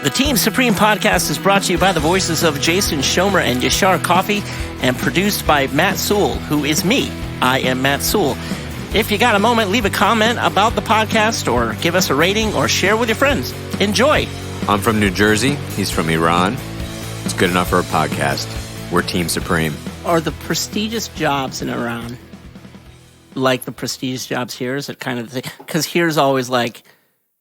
The Team Supreme podcast is brought to you by the voices of Jason Schomer and Yashar Coffee and produced by Matt Sewell, who is me. I am Matt Sewell. If you got a moment, leave a comment about the podcast or give us a rating or share with your friends. Enjoy. I'm from New Jersey. He's from Iran. It's good enough for a podcast. We're Team Supreme. Are the prestigious jobs in Iran like the prestigious jobs here? Is it kind of the thing? Because here's always like,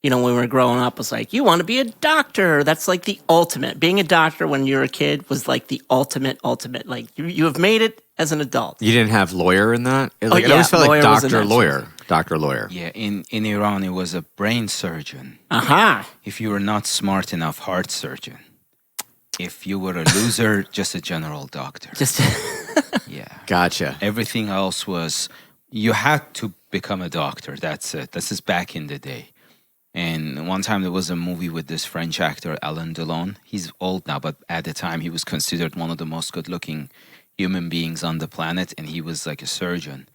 you know, when we were growing up, it's like, you want to be a doctor. That's like the ultimate. Being a doctor when you were a kid was like the ultimate. Like, you have made it as an adult. You didn't have lawyer in that? It lawyer always felt like was in doctor, that lawyer. Doctor, lawyer. Yeah, in Iran, it was a brain surgeon. Aha. If you were not smart enough, heart surgeon. If you were a loser, just a general doctor. Just Yeah. Gotcha. Everything else was, you had to become a doctor. That's it. This is back in the day. And one time there was a movie with this French actor, Alain Delon. He's old now, but at the time he was considered one of the most good-looking human beings on the planet, and he was like a surgeon.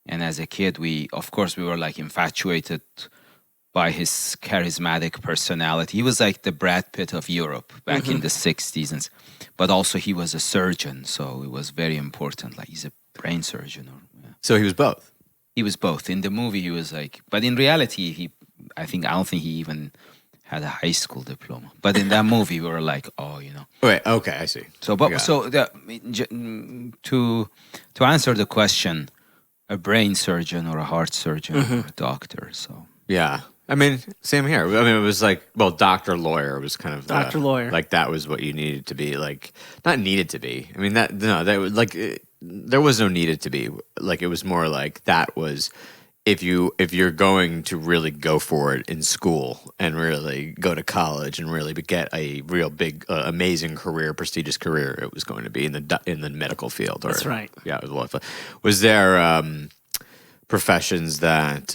And as a kid, we were like infatuated by his charismatic personality. He was like the Brad Pitt of Europe back in the 60s. But also he was a surgeon, so it was very important. Like, he's a brain surgeon. So he was both? He was both. In the movie, he was like... But in reality, I don't think he even had a high school diploma. But in that movie, we were like, oh, you know. Wait, okay, I see. So, to answer the question, a brain surgeon or a heart surgeon or a doctor, so... Yeah. I mean, same here. I mean, it was like, well, doctor, lawyer was kind of... Doctor, lawyer. Like, that was what you needed to be. Like, not needed to be. I mean, there was no needed to be. Like, it was more like that was... If you're going to really go for it in school and really go to college and really get a real big, amazing career, prestigious career, it was going to be in the medical field. That's right. Yeah, it was a lot of fun. Was there professions that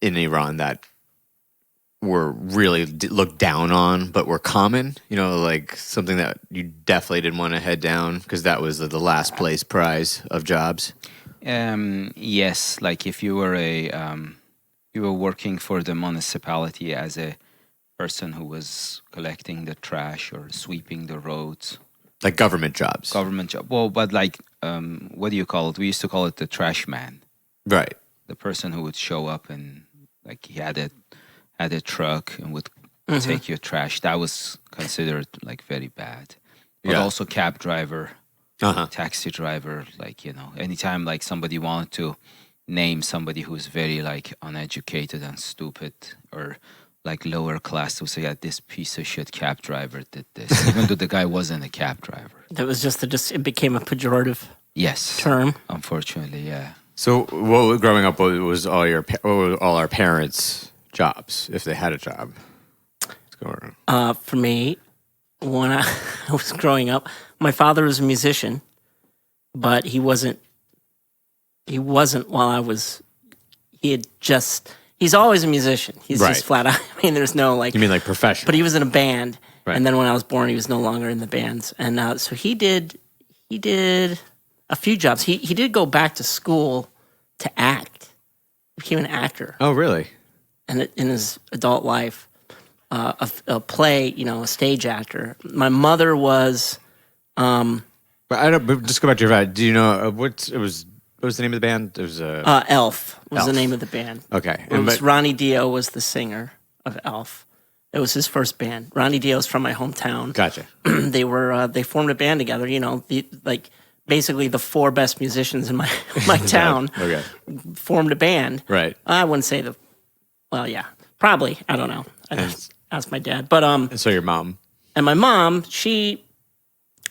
in Iran that were really looked down on, but were common? You know, like something that you definitely didn't want to head down because that was the last place prize of jobs. Yes, like if you were you were working for the municipality as a person who was collecting the trash or sweeping the roads. Like government jobs. Government job. Well, but like, what do you call it? We used to call it the trash man. Right. The person who would show up and like he had a truck and would take your trash. That was considered like very bad. But also cab driver. Taxi driver, like, you know, anytime like somebody wanted to name somebody who's very like uneducated and stupid or like lower class, to say, yeah, this piece of shit cab driver did this, even though the guy wasn't a cab driver. That was it became a pejorative term. Unfortunately, yeah. So, growing up, what was all our parents' jobs if they had a job? What's going on? For me, when I was growing up, my father was a musician, but he wasn't while I was, he's always a musician. He's just flat out. I mean, there's no like. You mean like professional? But he was in a band. Right. And then when I was born, he was no longer in the bands. And so he did a few jobs. He did go back to school to act. He became an actor. Oh, really? And in his adult life. A play, you know, a stage actor. My mother was. But just go back to your dad. Do you know what was the name of the band? It was Elf was Elf. the name of the band. Okay, Ronnie Dio was the singer of Elf. It was his first band. Ronnie Dio's from my hometown. Gotcha. They formed a band together. You know, basically the four best musicians in my town. Okay. Formed a band. Right. I wouldn't say yeah, probably. I don't know. Ask my dad. But And so your mom. And my mom,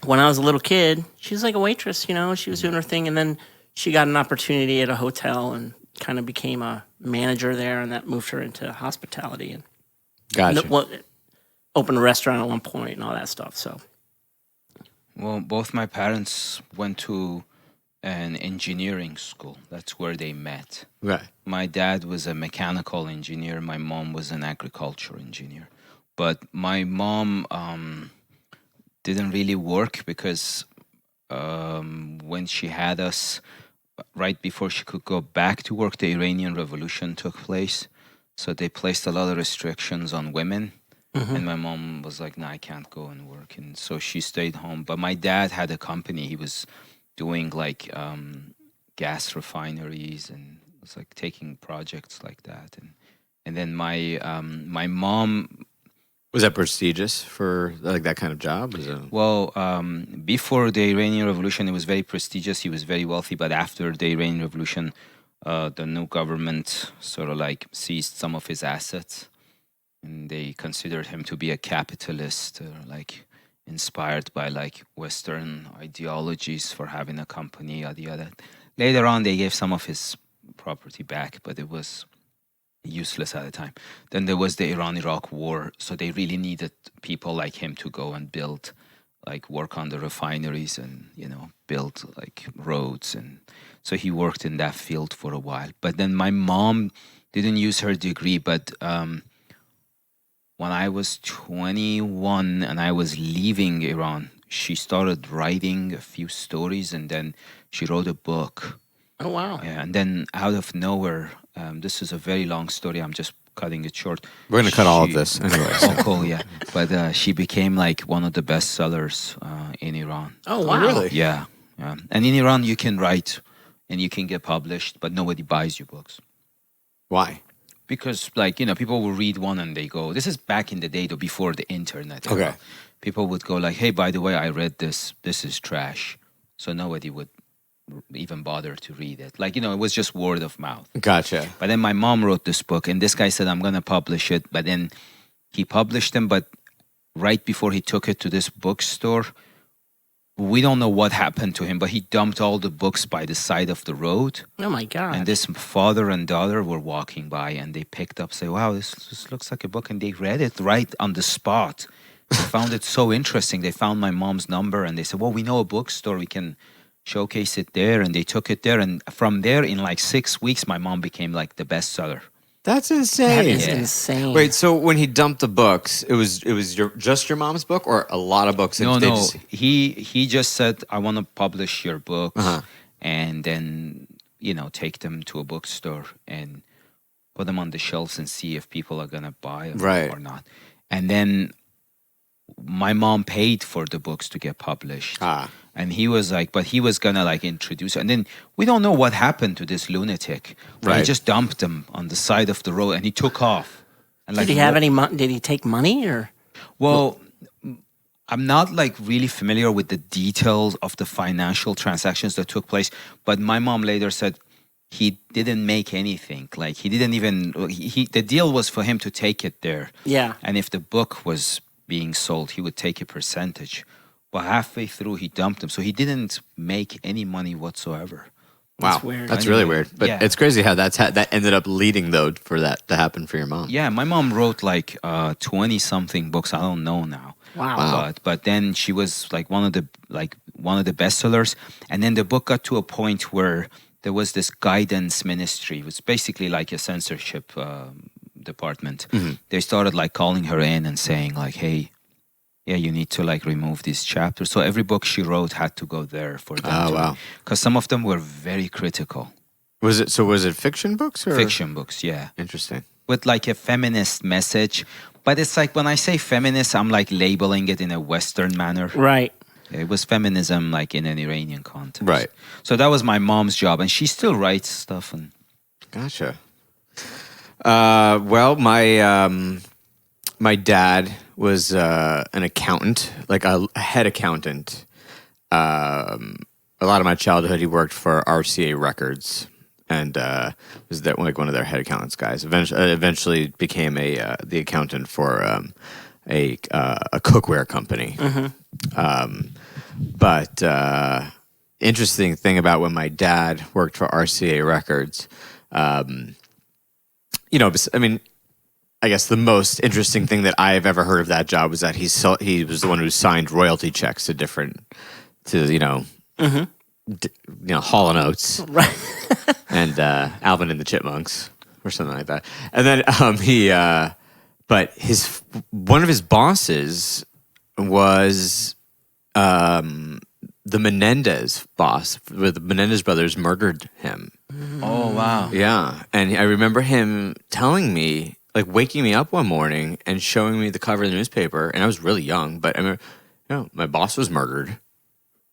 when I was a little kid, she was like a waitress, you know, she was doing her thing. And then she got an opportunity at a hotel and kind of became a manager there. And that moved her into hospitality. And Gotcha. Opened a restaurant at one point and all that stuff. So, well, both my parents went to an engineering school. That's where they met. Right. My dad was a mechanical engineer. My mom was an agriculture engineer. But my mom didn't really work because when she had us, right before she could go back to work, the Iranian Revolution took place. So they placed a lot of restrictions on women. And my mom was like, no, I can't go and work. And so she stayed home. But my dad had a company. He was doing like gas refineries and was like taking projects like that. And then my mom, Was that prestigious for like that kind of job? Was it... well, before the Iranian Revolution, it was very prestigious. He was very wealthy. But after the Iranian Revolution, the new government sort of like seized some of his assets. And they considered him to be a capitalist, like inspired by like Western ideologies for having a company, yada yada. Later on, they gave some of his property back, but it was useless at the time. Then there was the Iran-Iraq war, so they really needed people like him to go and build, like work on the refineries and build like roads, and so he worked in that field for a while. But then my mom didn't use her degree, but when I was 21 and I was leaving Iran, she started writing a few stories, and then she wrote a book. Oh, wow. Yeah, and then out of nowhere, this is a very long story. I'm just cutting it short. We're going to cut all of this anyway. Oh, cool, yeah. But she became like one of the best sellers in Iran. Oh, wow. really? Yeah, yeah. And in Iran, you can write and you can get published, but nobody buys your books. Why? Because, like, people will read one and they go, this is back in the day, though, before the internet. Okay. People would go like, hey, by the way, I read this. This is trash. So nobody would even bother to read it. Like, it was just word of mouth. Gotcha. But then my mom wrote this book, and this guy said, I'm going to publish it. But then he published them, but right before he took it to this bookstore, we don't know what happened to him, but he dumped all the books by the side of the road. Oh, my God. And this father and daughter were walking by, and they picked up, say, wow, this looks like a book. And they read it right on the spot. They found it so interesting. They found my mom's number, and they said, well, we know a bookstore. We can showcase it there. And they took it there. And from there, in like 6 weeks, my mom became like the bestseller. That's insane. That is Yeah. insane. Wait, so when he dumped the books, it was just your mom's book or a lot of books? No, They no. just- He just said, I want to publish your books, Uh-huh. and then, take them to a bookstore and put them on the shelves and see if people are going to buy them Right. or not. And then my mom paid for the books to get published. And he was like, but he was going to like introduce her. And then we don't know what happened to this lunatic. But He Right. just dumped them on the side of the road and he took off. And Did he have any money? Did he take money or? Well, I'm not like really familiar with the details of the financial transactions that took place, but my mom later said he didn't make anything. Like he didn't even the deal was for him to take it there. Yeah. And if the book was being sold, he would take a percentage. But halfway through he dumped them. So he didn't make any money whatsoever. Wow, That's weird. That's really weird. But Yeah. it's crazy how that ended up leading though for that to happen for your mom. Yeah, my mom wrote like 20 something books. I don't know now. Wow. But then she was like one of the bestsellers, and then the book got to a point where there was this guidance ministry. It was basically like a censorship department. They started like calling her in and saying like, "Hey, yeah, you need to like remove these chapters." So every book she wrote had to go there for them. Oh, wow. Because some of them were very critical. Was it fiction books or Fiction books, yeah, Interesting. with like a feminist message. But it's like when I say feminist, I'm like labeling it in a Western manner. Right. It was feminism like in an Iranian context. Right. So that was my mom's job, and she still writes stuff. And Gotcha. Well, my dad was an accountant, like a head accountant. A lot of my childhood, he worked for RCA Records, and was that like one of their head accountants guys. Eventually became the accountant for a cookware company. But interesting thing about when my dad worked for RCA Records, I mean, I guess the most interesting thing that I've ever heard of that job was that he was the one who signed royalty checks to Hall and Oates, Right. and Alvin and the Chipmunks or something like that. And then but one of his bosses was the Menendez boss, where the Menendez brothers murdered him. Oh wow. Yeah. And I remember him telling me, like waking me up one morning and showing me the cover of the newspaper. And I was really young, but I remember, my boss was murdered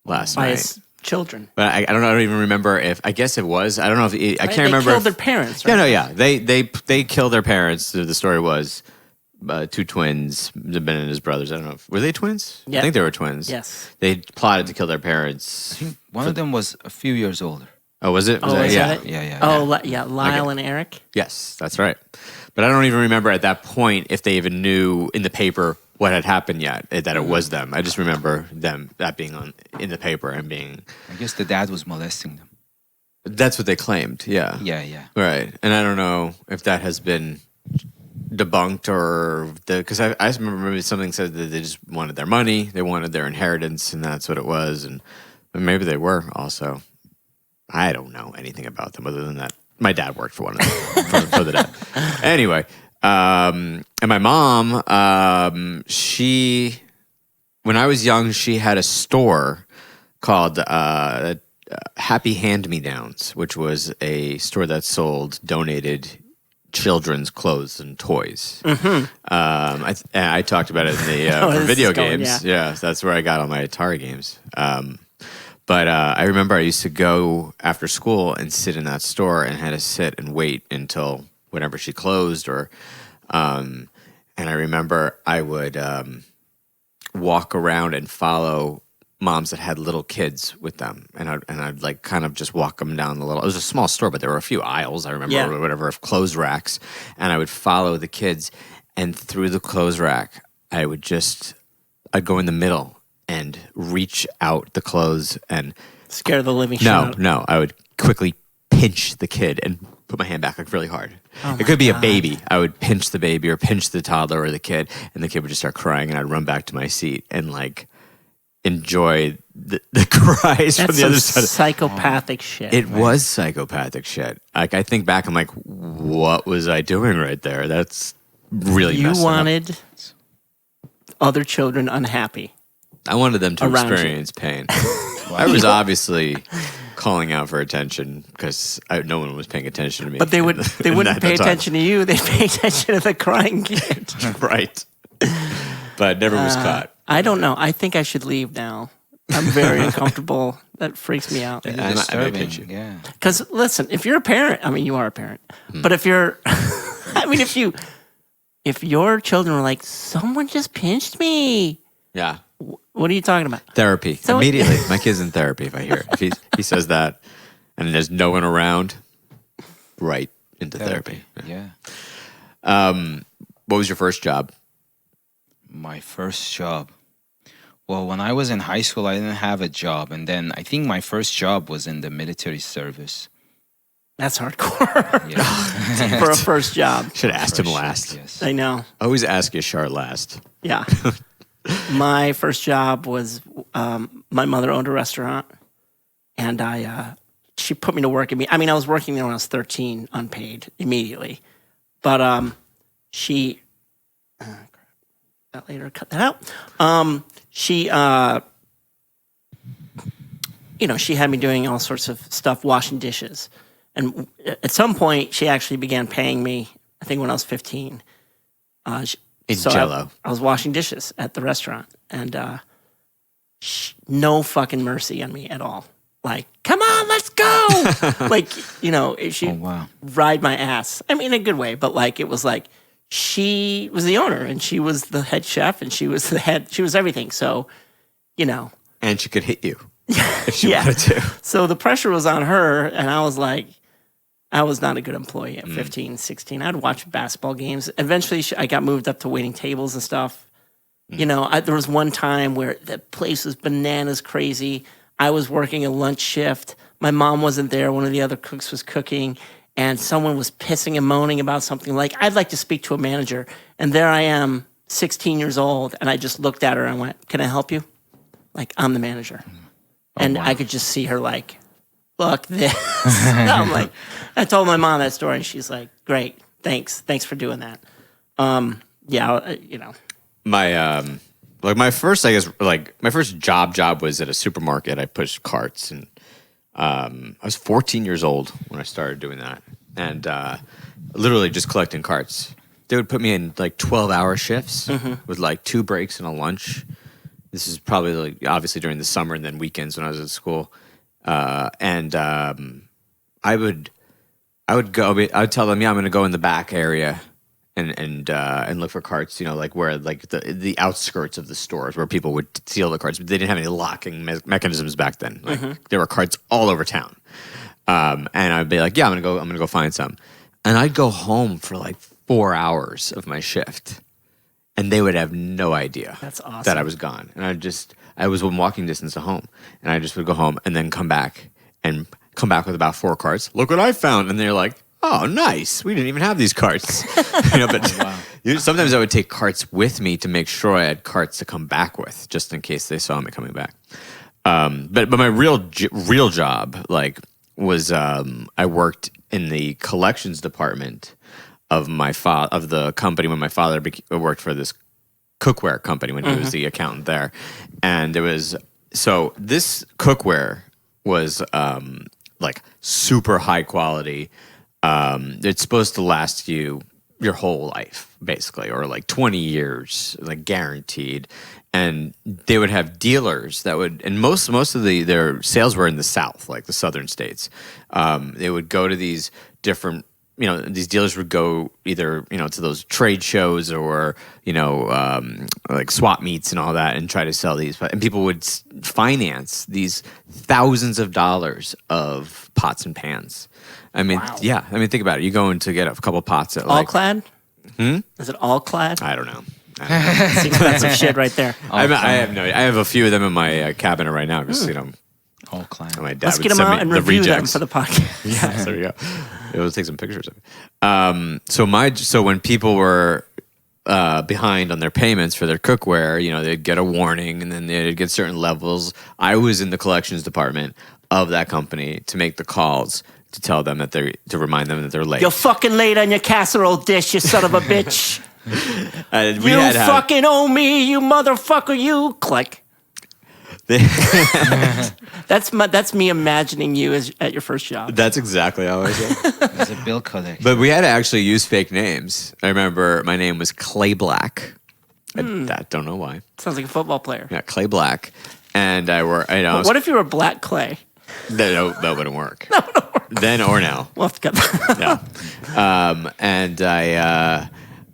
last By night. his children. But I don't know. I don't even remember if. I guess it was. I don't know if I can't remember. They killed if- their parents. Right? Yeah, no, yeah. They killed their parents. The story was two twins, Ben and his brothers. I don't know. Were they twins? Yeah. I think they were twins. Yes. They plotted to kill their parents. One of them was a few years older. Oh, was it? Was Oh, that- is yeah. that it? Yeah. Oh, Lyle and Eric. Yes, that's right. But I don't even remember at that point if they even knew in the paper what had happened yet, that it was them. I just remember that being in the paper and being. I guess the dad was molesting them. That's what they claimed. Yeah. Yeah. Right. And I don't know if that has been debunked or because I remember maybe something said that they just wanted their money, they wanted their inheritance, and that's what it was. And maybe they were also. I don't know anything about them other than that my dad worked for one of them for the dad. Anyway, and my mom, she when I was young, she had a store called Happy Hand Me Downs, which was a store that sold donated children's clothes and toys. I talked about it in the Oh, for this video is going, games. yeah. Yeah, that's where I got all my Atari games. But I remember I used to go after school and sit in that store and had to sit and wait until whenever she closed and I remember I would walk around and follow moms that had little kids with them, and I'd like kind of just walk them down the little. It was a small store, but there were a few aisles. I remember, Yeah. or whatever, of clothes racks, and I would follow the kids, and through the clothes rack, I'd go in the middle and reach out the clothes and Scare the living shit out. no, I would quickly pinch the kid and put my hand back like really hard. It could be a baby. I would pinch the baby or pinch the toddler or the kid, and the kid would just start crying, and I'd run back to my seat and like enjoy the cries That's from the some other side. psychopathic shit. It was psychopathic shit. Like I think back, I'm like, what was I doing right there? That's really You messed up. wanted other children unhappy. I wanted them to around you. experience pain. I was obviously calling out for attention because no one was paying attention to me. But they wouldn't at pay the time. attention to you. They'd pay attention to the crying kid. Right. But never was caught. I don't know. I think I should leave now. I'm very uncomfortable. That freaks me out. I may Disturbing. pinch you. Yeah. Because listen, if you're a parent, I mean, you are a parent. But if you're, I mean, if your children were like, someone just pinched me, Yeah. what are you talking about? Therapy. So- Immediately. My kid's in therapy if I hear it. If he says that and there's no one around, right into therapy. Yeah. What was your first job? My first job. Well, when I was in high school, I didn't have a job. And then I think my first job was in the military service. That's hardcore Yeah. for a first job. Should have asked him First last. shift, yes. I know. Always ask Yashar last. Yeah. My first job was my mother owned a restaurant, and she put me to work. I mean, I was working there when I was 13, unpaid immediately, but she. That later, cut that out. She, she had me doing all sorts of stuff, washing dishes, and at some point, she actually began paying me. I think when I was 15. In So Jell-O. I was washing dishes at the restaurant, and no fucking mercy on me at all. Like, come on, let's go. Like, she Oh, wow. ride my ass. I mean, in a good way, but like, it was like she was the owner, and she was the head chef, and she was everything. So, And she could hit you if she Yeah. wanted to. so the pressure was on her, and I was like, I was not a good employee at 15, 16. I'd watch basketball games. Eventually, I got moved up to waiting tables and stuff. There was one time where the place was bananas crazy. I was working a lunch shift. My mom wasn't there. One of the other cooks was cooking, and someone was pissing and moaning about something like, I'd like to speak to a manager. And there I am, 16 years old, and I just looked at her and went, can I help you? Like, I'm the manager. And I could just see her like, fuck this. I'm like, I told my mom that story, and she's like, great, thanks for doing that. My my first, I guess, like my first job was at a supermarket. I pushed carts, and I was 14 years old when I started doing that, and literally just collecting carts. They would put me in like 12-hour shifts with like 2 breaks and a lunch. This is probably like obviously during the summer and then weekends when I was at school. And I would go. I would tell them, yeah, I'm going to go in the back area and look for carts. You know, like where like the outskirts of the stores where people would steal the carts, but they didn't have any locking mechanisms back then. Like there were carts all over town. And I'd be like, yeah, I'm going to go find some. And I'd go home for like 4 hours of my shift. And they would have no idea That's awesome. that I was gone. And I was in walking distance to home. And I just would go home and then come back with about 4 carts. Look what I found. And they're like, oh, nice. We didn't even have these carts. Sometimes I would take carts with me to make sure I had carts to come back with, just in case they saw me coming back. But my real job, like, was I worked in the collections department of the company when my father worked for this cookware company when he was the accountant there. And this cookware was like super high quality. It's supposed to last you your whole life, basically, or like 20 years, like guaranteed. And they would have dealers that would, and most of their sales were in the South, like the southern states. They would go to these different, these dealers would go either, to those trade shows or, like swap meets and all that and try to sell these. And people would finance these thousands of dollars of pots and pans. I mean, Wow. yeah. I mean, think about it. You go in to get a couple pots at All clad? Is it all clad? I don't know. It's expensive shit right there. I have no. I have a few of them in my cabinet right now because All clan. my dad Let's would get them send out me and the review them rejects. for the podcast. Yeah, there you go. We'll take some pictures of it. So when people were behind on their payments for their cookware, they'd get a warning and then they'd get certain levels. I was in the collections department of that company to make the calls to tell them that to remind them that they're late. You're fucking late on your casserole dish, you son of a bitch. We You had fucking owe me, you motherfucker, you. Click. That's me imagining you at your first job. That's exactly how I said. It's a bill collector. But we had to actually use fake names. I remember my name was Clay Black. I don't know why. Sounds like a football player. Yeah, Clay Black. And I What if you were Black Clay? that wouldn't work. Then or now. We'll have to cut that. Yeah. And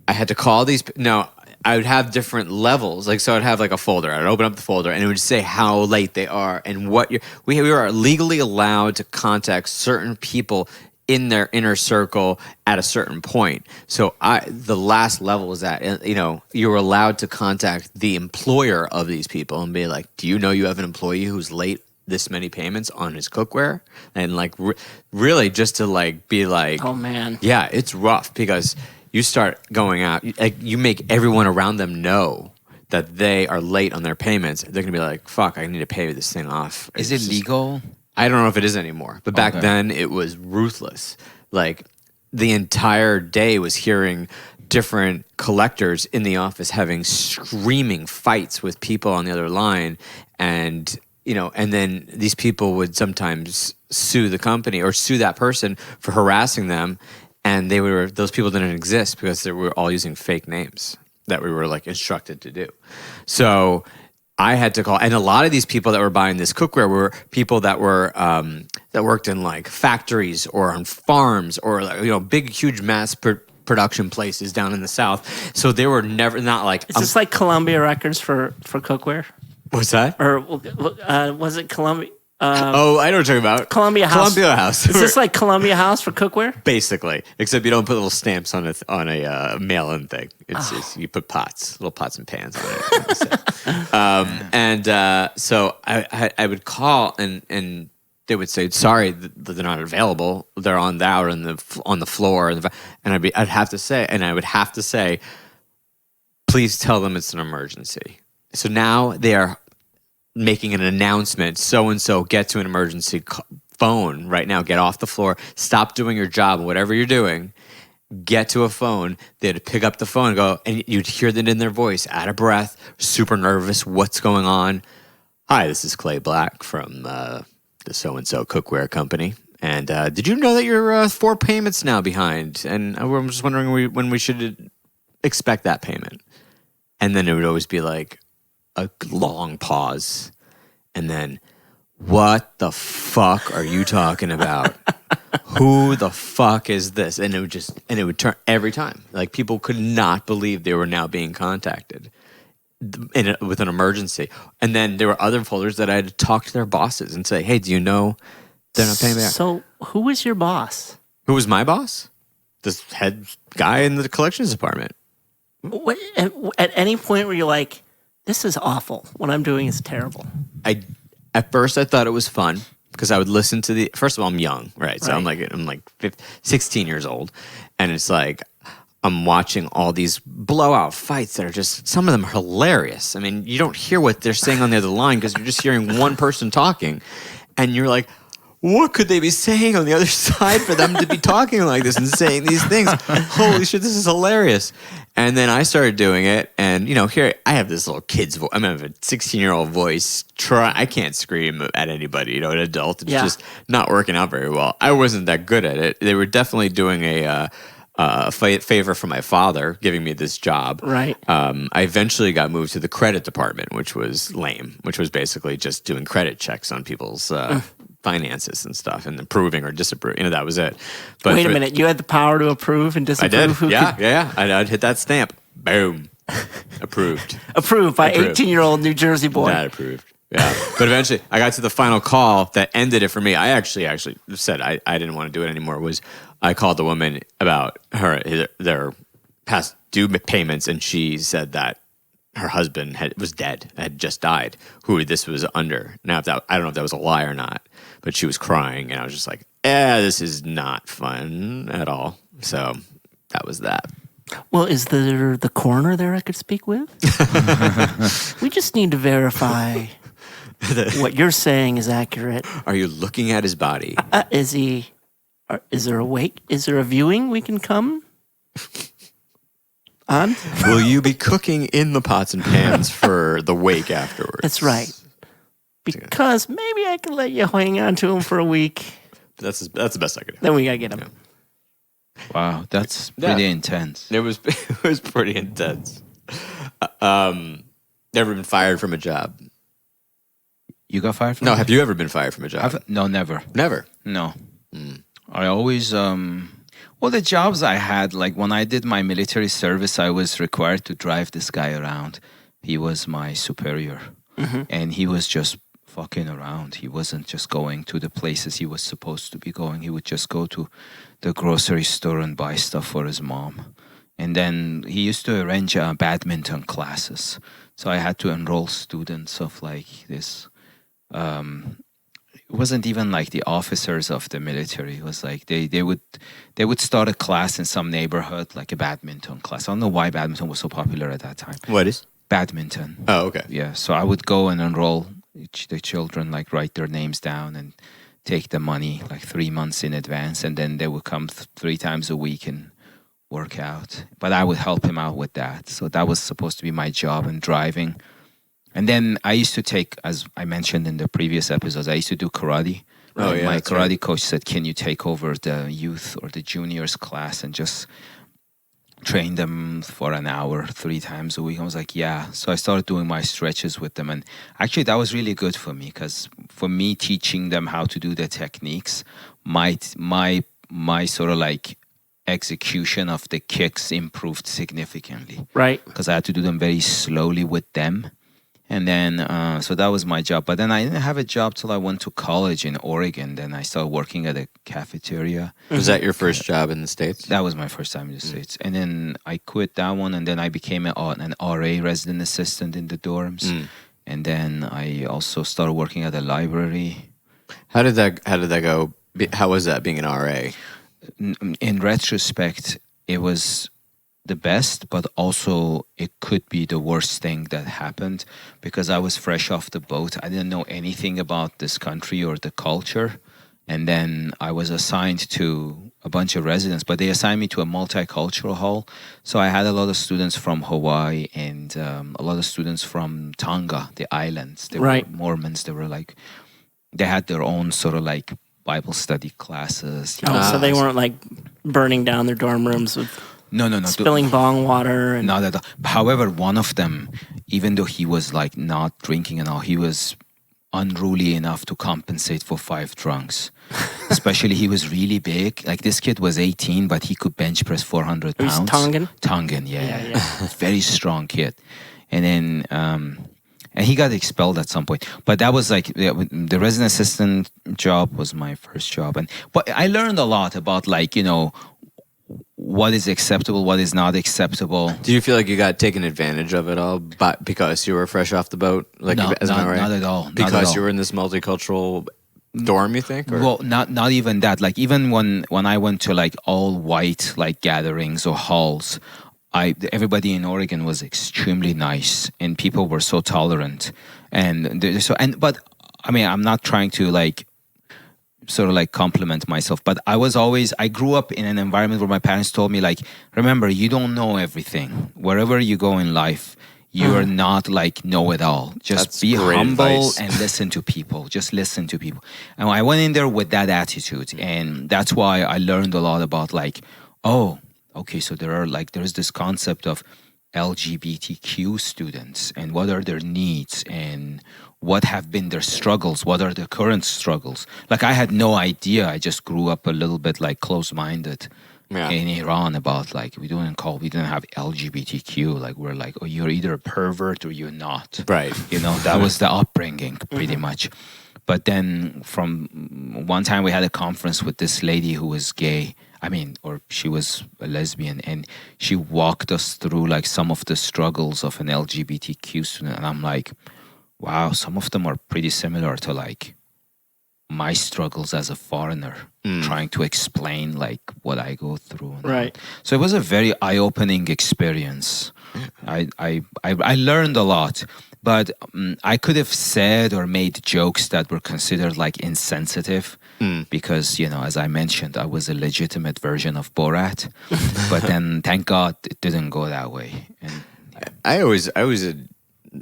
I had to call these. No, I would have different levels. Like, so I'd have like a folder. I'd open up the folder and it would say how late they are and what we were legally allowed to contact certain people in their inner circle at a certain point. So the last level is that, you were allowed to contact the employer of these people and be like, do you know you have an employee who's late this many payments on his cookware? And like really just to like be like, Oh, man. yeah, it's rough because you start going out, you make everyone around them know that they are late on their payments. They're going to be like, fuck, I need to pay this thing off. Is it legal? I don't know if it is anymore. But back then, it was ruthless. Like, the entire day was hearing different collectors in the office having screaming fights with people on the other line. And, and then these people would sometimes sue the company or sue that person for harassing them. And those people didn't exist because they were all using fake names that we were like instructed to do. So I had to call, and a lot of these people that were buying this cookware were people that were that worked in like factories or on farms or like, big, huge mass production places down in the South. So they were never not like. Is this like Columbia Records for cookware? What's that? Or was it Columbia? I know what you're talking about. Columbia House. Columbia House. Is this like Columbia House for cookware? Basically, except you don't put little stamps on a mail-in thing. It's just you put little pots and pans on it. So I would call and they would say, "Sorry, they're not available. They're on the floor." And I'd have to say, "Please tell them it's an emergency." So now they are making an announcement, so-and-so, get to an emergency phone right now, get off the floor, stop doing your job, whatever you're doing, get to a phone. They'd pick up the phone and go, and you'd hear that in their voice, out of breath, super nervous, what's going on? Hi, this is Clay Black from the so and so cookware company. And did you know that you're 4 payments now behind? And I'm just wondering when we should expect that payment. And then it would always be like a long pause, and then, what the fuck are you talking about? Who the fuck is this? And it would turn every time. Like, people could not believe they were now being contacted with an emergency. And then there were other folders that I had to talk to their bosses and say, hey, do you know they're not paying me back? So who was your boss? Who was my boss? This head guy in the collections department. At any point where you're like, this is awful. What I'm doing is terrible. At first, I thought it was fun because I would listen to the. First of all, I'm young, right? So Right. I'm like 16 years old, and it's like I'm watching all these blowout fights that are just, some of them are hilarious. I mean, you don't hear what they're saying on the other line because you're just hearing one person talking, and you're like, what could they be saying on the other side for them to be talking like this and saying these things? Holy shit, this is hilarious. And then I started doing it, and here I have this little kid's voice. I have a 16-year-old voice. I can't scream at anybody, an adult. It's just not working out very well. I wasn't that good at it. They were definitely doing a favor for my father, giving me this job. Right. I eventually got moved to the credit department, which was lame, which was basically just doing credit checks on people's finances and stuff, and approving or disapproving. That was it. But Wait a minute. You had the power to approve and I disapprove? did. Yeah. I'd hit that stamp. Boom. Approved. Approved by Approved. 18-year-old New Jersey boy. Not approved. Yeah. But eventually I got to the final call that ended it for me. I actually said I didn't want to do it anymore. I called the woman about their past due payments, and she said that her husband was dead, had just died, who this was under. Now, I don't know if that was a lie or not, but she was crying, and I was just like, this is not fun at all. So that was that. Well, is there the coroner there I could speak with? We just need to verify what you're saying is accurate. Are you looking at his body? Is there a wake? Is there a viewing we can come on? Will you be cooking in the pots and pans for the wake afterwards? That's right. Because maybe I can let you hang on to him for a week. That's the best I could do. Then we gotta get him. Yeah. Wow, that's pretty intense. It was pretty intense. Never been fired from a job. You got fired from? No, have you ever been fired from a job? No, never. Never. No. I always well, the jobs I had, like when I did my military service, I was required to drive this guy around. He was my superior, and he was just fucking around. He wasn't just going to the places he was supposed to be going. He would just go to the grocery store and buy stuff for his mom. And then he used to arrange badminton classes. So I had to enroll students of like this. It wasn't even like the officers of the military. It was like they would start a class in some neighborhood, like a badminton class. I don't know why badminton was so popular at that time. What is? Badminton. Oh, okay. Yeah. So I would go and enroll the children, like write their names down and take the money like 3 months in advance, and then they would come 3 times a week and work out. But I would help him out with that. So that was supposed to be my job, and driving. And then I used to take, as I mentioned in the previous episodes, I used to do karate. Oh, And yeah, my that's karate right. coach said, can you take over the youth or the juniors class and just train them for an hour 3 times a week? I was like, yeah. So I started doing my stretches with them. And actually, that was really good for me, because for me, teaching them how to do the techniques, my sort of like execution of the kicks improved significantly, Right. because I had to do them very slowly with them. And then, so that was my job. But then I didn't have a job till I went to college in Oregon. Then I started working at a cafeteria. Was that your first job in the States? That was my first time in the States. And then I quit that one, and then I became an RA, resident assistant in the dorms. And then I also started working at a library. How did that go? How was that being an RA? In retrospect, it was the best, but also it could be the worst thing that happened, because I was fresh off the boat. I didn't know anything about this country or the culture. And then I was assigned to a bunch of residents, but they assigned me to a multicultural hall. So I had a lot of students from Hawaii and a lot of students from Tonga, the islands. They Right. were Mormons. They were like they had their own sort of like Bible study classes. Oh, so they weren't like burning down their dorm rooms with No, no, no. spilling bong water and Not at all. However, one of them, even though he was like not drinking and all, he was unruly enough to compensate for 5 drunks. Especially, he was really big. Like this kid was 18, but he could bench press 400 He's pounds. Tongan? Tongan, yeah. Yeah. Very strong kid. And then, and he got expelled at some point. But that was like the resident assistant job was my first job, but I learned a lot about like what is acceptable, what is not acceptable. Do you feel like you got taken advantage of it all, but because you were fresh off the boat, like No, as an RA? not at all. Because not at all. you were in this multicultural dorm, you think? Or? Well, not even that. Like even when I went to like all white like gatherings or halls, everybody in Oregon was extremely nice and people were so tolerant, but I mean I'm not trying to like sort of like compliment myself, but I grew up in an environment where my parents told me like, remember, you don't know everything. Wherever you go in life, you are not like know-it-all. Just That's be great humble advice. and listen to people. Just listen to people. And I went in there with that attitude, and that's why I learned a lot about like, oh, okay, so there's this concept of LGBTQ students and what are their needs and what have been their struggles, what are the current struggles. Like I had no idea. I just grew up a little bit like close-minded in Iran about like we didn't have LGBTQ. Like we're like, oh, you're either a pervert or you're not. Right. That was the upbringing pretty much. But then from one time we had a conference with this lady who was gay. Or she was a lesbian, and she walked us through like some of the struggles of an LGBTQ student. And I'm like, wow, some of them are pretty similar to like my struggles as a foreigner, trying to explain like what I go through. Right. So it was a very eye-opening experience. I learned a lot. But I could have said or made jokes that were considered like insensitive because, as I mentioned, I was a legitimate version of Borat. But then, thank God, it didn't go that way. And I always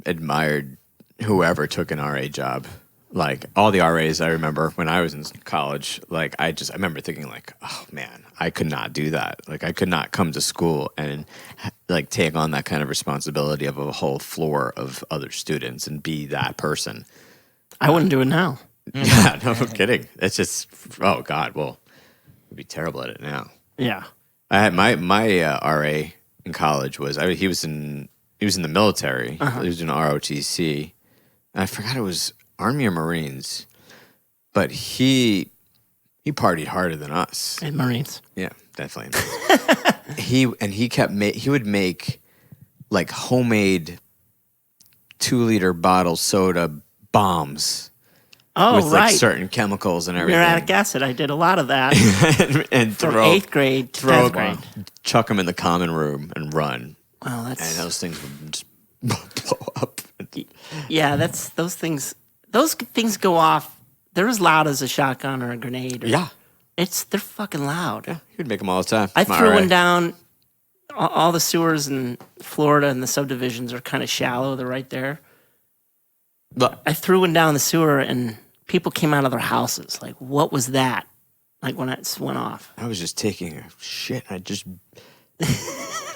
admired whoever took an RA job. Like all the RAs I remember when I was in college, like I remember thinking like, oh man, I could not do that. Like I could not come to school and like take on that kind of responsibility of a whole floor of other students and be that person. I wouldn't do it now. Yeah, no kidding. It's just, oh God, well, I'd be terrible at it now. Yeah. I had my RA in college he was in the military. He was in ROTC. And I forgot it was Army or Marines, but he partied harder than us. And Marines. Yeah, definitely. he would make like homemade 2-liter bottle soda bombs Oh, with right. like certain chemicals and everything. Muriatic acid. I did a lot of that and from throw 8th grade to 10th grade. chuck them in the common room and run. Well, And that's those things would just blow up. yeah. Those things. Those things go off. They're as loud as a shotgun or a grenade. Yeah. They're fucking loud. Yeah, he would make them all the time. I My threw RA. one down. All the sewers in Florida and the subdivisions are kind of shallow. They're right there. But I threw one down the sewer and people came out of their houses. Like, what was that? Like when it went off. I was just taking a shit. I just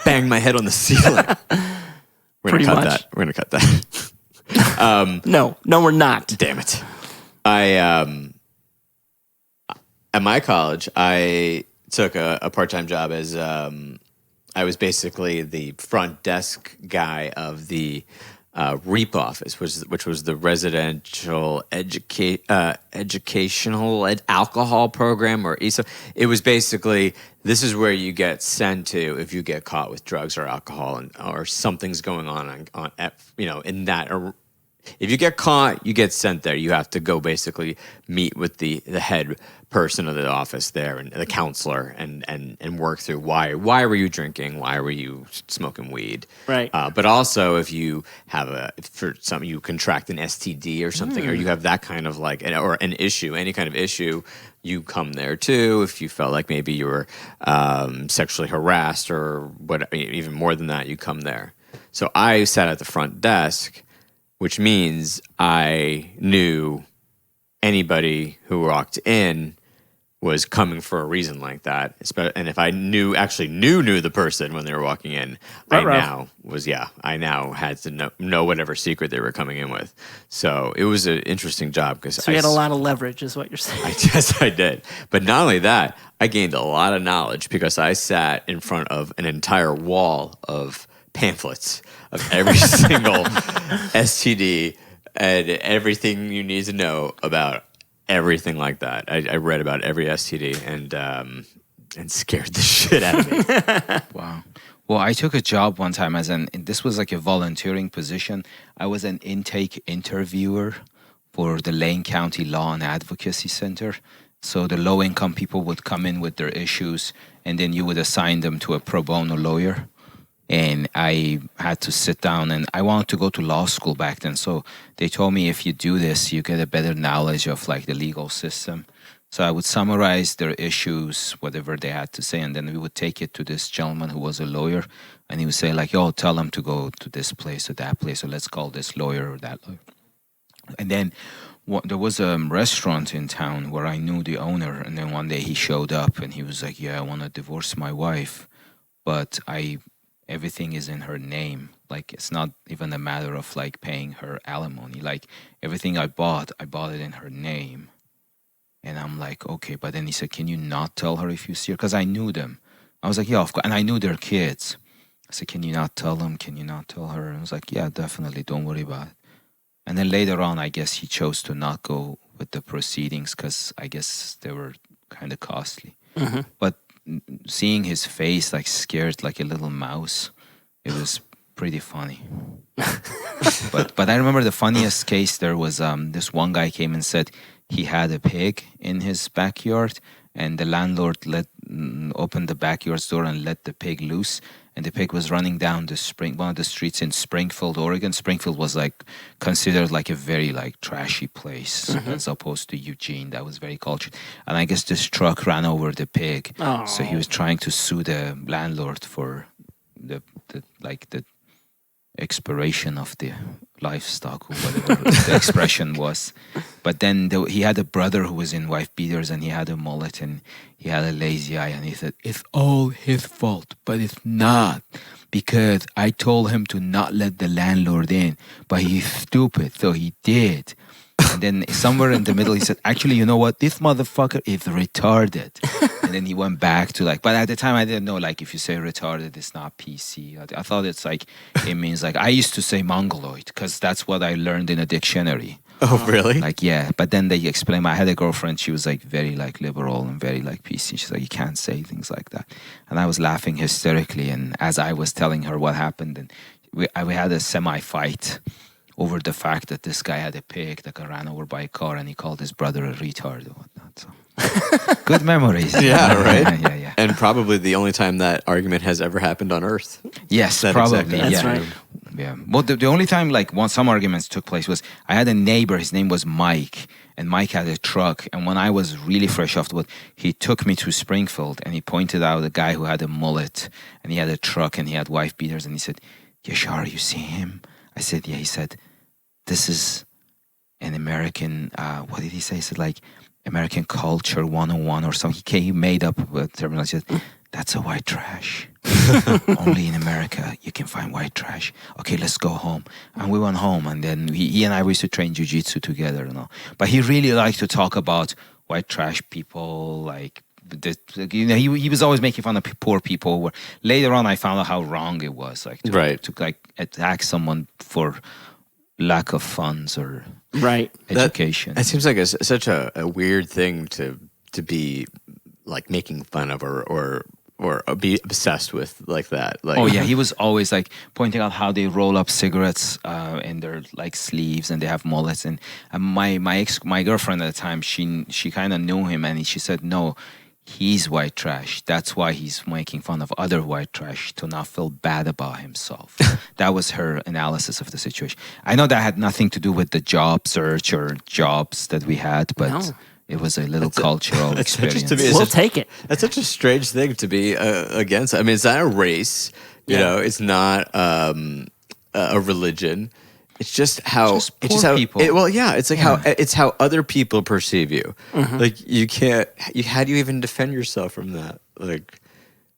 banged my head on the ceiling. We're Pretty gonna cut much. that. We're gonna cut that. No, we're not. Damn it. At my college, I took a part-time job as I was basically the front desk guy of the REAP office, which was the residential educational alcohol program, or ESO. It was basically, this is where you get sent to if you get caught with drugs or alcohol or something's going on in that. If you get caught, you get sent there. You have to go basically meet with the head person of the office there and the counselor and work through why were you drinking? Why were you smoking weed? Right. But also if you have you contract an STD or something, or you have that kind of like, or an issue, any kind of issue, you come there too. If you felt like maybe you were sexually harassed or even more than that, you come there. So I sat at the front desk, which means I knew anybody who walked in was coming for a reason like that. And if I knew the person when they were walking in, I now had to know whatever secret they were coming in with. So it was an interesting job because So you had a lot of leverage, is what you're saying. Yes, I did. But not only that, I gained a lot of knowledge because I sat in front of an entire wall of pamphlets of every single STD and everything you need to know about everything like that. I read about every STD and scared the shit out of me. Wow. Well, I took a job one time this was like a volunteering position. I was an intake interviewer for the Lane County Law and Advocacy Center. So the low-income people would come in with their issues, and then you would assign them to a pro bono lawyer. And I had to sit down, and I wanted to go to law school back then. So they told me if you do this, you get a better knowledge of like the legal system. So I would summarize their issues, whatever they had to say, and then we would take it to this gentleman who was a lawyer, and he would say like, "Yo, tell them to go to this place or that place, or let's call this lawyer or that lawyer." And then there was a restaurant in town where I knew the owner, and then one day he showed up, and he was like, "Yeah, I want to divorce my wife, but everything is in her name. Like, it's not even a matter of like paying her alimony. Like, everything I bought it in her name." And I'm like, okay. But then he said, "Can you not tell her if you see her?" Because I knew them. I was like, "Yeah, of course." And I knew their kids. I said, "Can you not tell them? Can you not tell her?" And I was like, "Yeah, definitely. Don't worry about it." And then later on, I guess he chose to not go with the proceedings because I guess they were kind of costly. Mm-hmm. But seeing his face like scared like a little mouse, it was pretty funny. but I remember the funniest case there was this one guy came and said he had a pig in his backyard, and the landlord opened the backyard door and let the pig loose, and the pig was running down one of the streets in Springfield, Oregon. Springfield was like considered like a very like trashy place as opposed to Eugene. That was very cultured. And I guess this truck ran over the pig. Oh. So he was trying to sue the landlord for the expiration of the livestock or whatever the expression was. But then he had a brother who was in wife beaters, and he had a mullet and he had a lazy eye, and he said, "It's all his fault, but it's not, because I told him to not let the landlord in, but he's stupid, so he did." And then somewhere in the middle, he said, "Actually, you know what? This motherfucker is retarded." And then he went back to like, but at the time I didn't know, like, if you say retarded, it's not PC. I thought it's like, it means like, I used to say mongoloid because that's what I learned in a dictionary. Oh, really? Like, yeah. But then they explained, I had a girlfriend, she was like very like liberal and very like PC. She's like, "You can't say things like that." And I was laughing hysterically. And as I was telling her what happened, and we had a semi-fight over the fact that this guy had a pig that got ran over by a car, and he called his brother a retard or whatnot. So good memories. Yeah, right? Yeah. And probably the only time that argument has ever happened on Earth. Yes, That probably. exactly. That's Yeah. right. Yeah. Well, the only time like some arguments took place was I had a neighbor. His name was Mike, and Mike had a truck. And when I was really fresh off the boat, he took me to Springfield, and he pointed out a guy who had a mullet, and he had a truck, and he had wife beaters, and he said, "Yashar, you see him?" I said, "Yeah." He said, "This is an American." What did he say? He said like American culture 101 or something. He made up a terminology. He said, "That's a white trash. Only in America you can find white trash. Okay, let's go home." And we went home, and then he and I used to train jiu-jitsu together, you know. But he really liked to talk about white trash people, like he was always making fun of poor people. Later on, I found out how wrong it was, like to like attack someone for lack of funds or Right. education. That seems like such a weird thing to be like making fun of or be obsessed with like that. Like, Oh yeah, he was always like pointing out how they roll up cigarettes in their like sleeves, and they have mullets. And my girlfriend at the time, she kind of knew him, and she said, "No, he's white trash. That's why he's making fun of other white trash to not feel bad about himself." That was her analysis of the situation. I know that had nothing to do with the job search or jobs that we had, but No. it was a little cultural experience. to me, it's We'll just- take it. That's such a strange thing to be against. I mean, it's not a race. You know, it's not a religion. It's just how Just it's just poor how people. well, yeah. It's like how it's how other people perceive you. Like you can't. How do you even defend yourself from that? Like,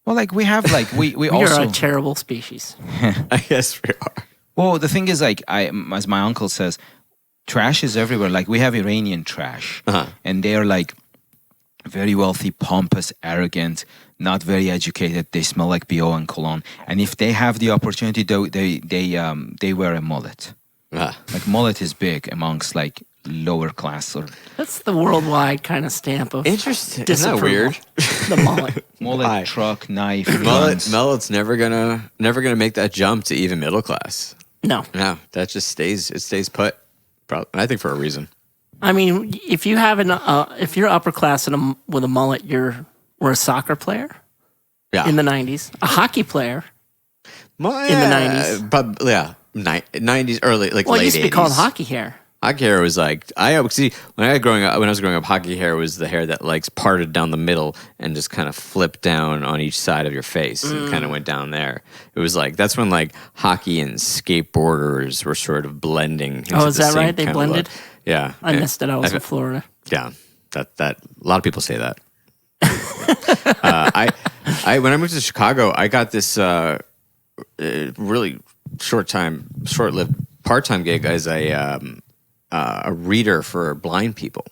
Well, like we have like we We also are a terrible species. I guess we are. Well, the thing is, like, as my uncle says, trash is everywhere. Like, we have Iranian trash, and they are like very wealthy, pompous, arrogant, not very educated. They smell like BO and cologne. And if they have the opportunity, they wear a mullet. Like, mullet is big amongst like lower class or That's the worldwide kind of stamp of Interesting. Isn't that weird? The mullet. mullet, Why? truck, knife, guns. Mullet's never gonna make that jump to even middle class. No. No, that just stays put. Probably, I think for a reason. I mean, if you have if you're upper class with a mullet, we're a soccer player Yeah. in the 90s, a hockey player. In the 90s. But yeah, 90s, early, like Well, late it used to be 80s. called hockey hair. Hockey hair was like see when I was growing up, hockey hair was the hair that like parted down the middle and just kind of flipped down on each side of your face and kind of went down there. It was like that's when like hockey and skateboarders were sort of blending. Into Oh, is the that same right? They kind of blended? look. Yeah, I missed it. I was in Florida. Yeah, that a lot of people say that. I when I moved to Chicago, I got this really short-lived part-time gig as a reader for blind people.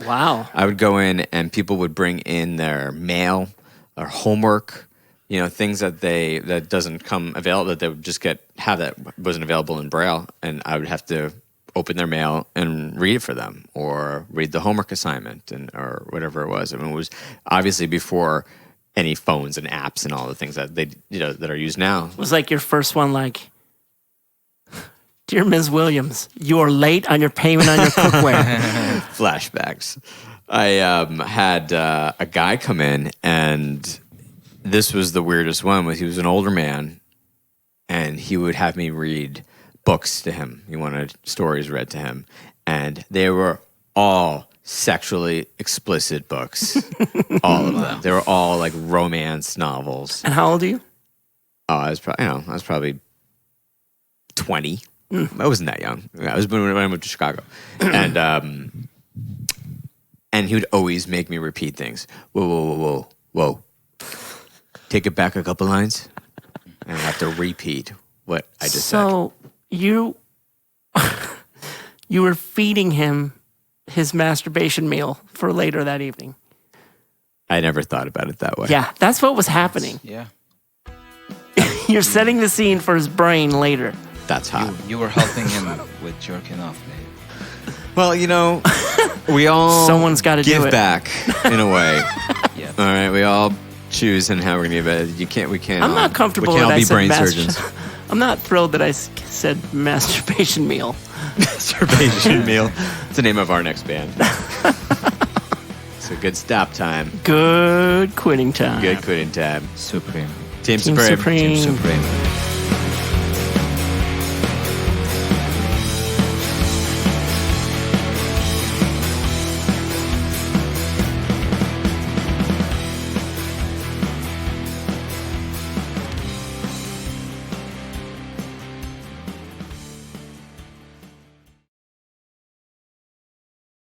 Wow. I would go in and people would bring in their mail or homework, things that doesn't come available, that they would just have that wasn't available in Braille, and I would have to open their mail and read it for them or read the homework assignment or whatever it was. I mean, it was obviously before any phones and apps and all the things that that are used now. Was like your first one, like, dear Ms. Williams, you are late on your payment on your cookware. Flashbacks. I had a guy come in, and this was the weirdest one. He was an older man, and he would have me read books to him. He wanted stories read to him, and they were all sexually explicit books. All of them. They were all like romance novels. And how old are you? Oh, I was probably 20. I wasn't that young. I was when I moved to Chicago, and he would always make me repeat things. Whoa! Take it back a couple lines, and I have to repeat what I just said. So you were feeding him his masturbation meal for later that evening. I never thought about it that way. Yeah, that's what was happening. Yeah. You're setting the scene for his brain later. That's hot. You were helping him with jerking off, Dave. Well, we all Someone's gotta do give it. back in a way. Yeah. All right, we all choose and how we're gonna give it. We can't. I'm not comfortable We can't that all I be said brain surgeons. I'm not thrilled that I said masturbation meal. Masturbation meal. It's the name of our next band. So good stop time. Good quitting time. Good quitting time. Supreme. Team Team Supreme. Supreme. Supreme.